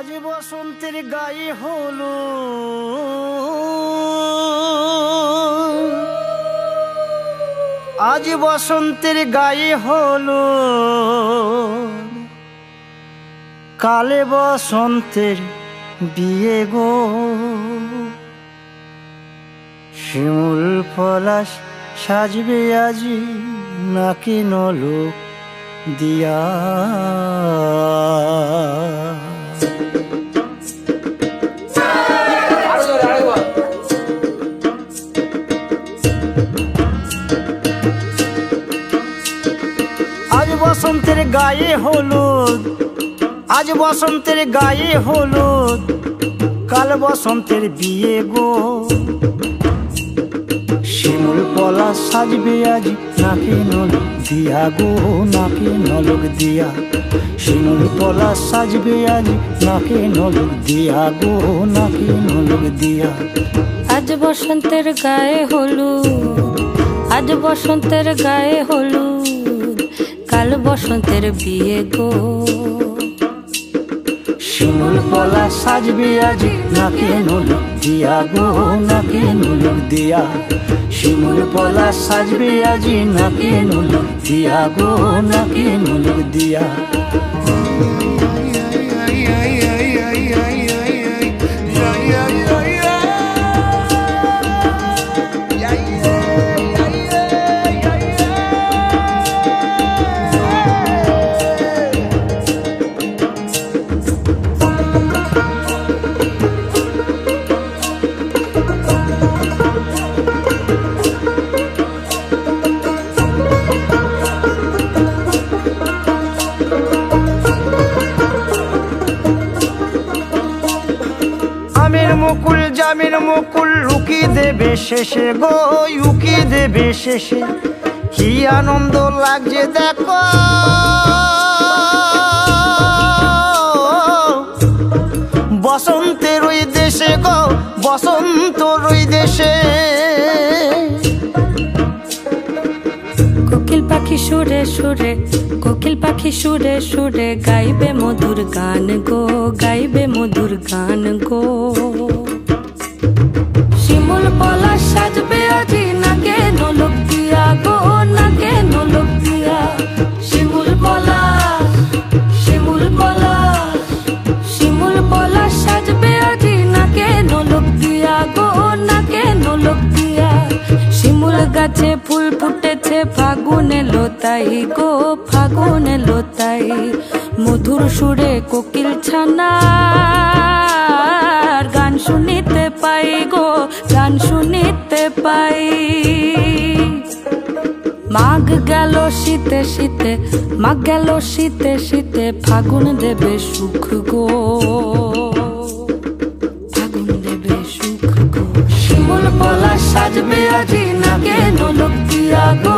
আজ বসন্তের গায়ে হলো আজ বসন্তের গায়ে হলো কালে বসন্তের বিয়ে গো শিমুল পলাশ সাজবে আজি নাকি নলোক দিয়া আজ বসন্তের গায়ে হলুদ আজ বসন্তের গায়ে হলুদ কাল বসন্তের বিয়ে গো শিমুল পলাশ সাজবে আজ নাকি নলোক দিয়া গো নাকি নলোক দিয়া শিমুল পলাশ সাজবে আজ নাকি নলোক দিয়া গো নাকি নলোক দিয়া আজ বসন্তের গায়ে হলুদ আজ বসন্তের গায়ে হলুদ কাল বসন্তের বিয়ে গো শিমুল পলাশ সাজবে আজ নাকি নলোক দিয়া গো নাকি নলোক দিয়া শিমুল পলাশ সাজবে আজ নাকি নলোক দিয়া গো নাকি নলোক দিয়া আমের মুকুল জামের মুকুল লুকি দেবে শেষে গো উকি দেবে শেষে কি আনন্দ লাগছে দেখো বসন্তের ওই দেশে গো বসন্তর ওই দেশে কোকিল পাখি সুরে সুরে কোকিল পাখি সুরে সুরে গাইবে মধুর গান গো গাইবে মধুর গান গো শিমুল পলাশ সাজবে আজি নাকে নলোক দিয়া গো নাকে নলোক দিয়া শিমুল পলাশ শিমুল পলাশ শিমুল পলাশ সাজবে আজি নাকে নলোক দিয়া গো নাকে নলোক দিয়া শিমুল গাছে ফুল ফুটেছে ফাগুন এলো তাই গো ফাগুন এলো তাই মধুর সুরে কোকিল ছানার গান শুনিতে পাই গো গান শুনিতে পাই মাঘ গেল শীতে শীতে মাঘ গেল শীতে শীতে ফাগুন দেবে সুখ গো ফাগুন দেবে সুখ গো শিমুল পলাশ সাজবে আজি নাকে নলোক দিয়া গো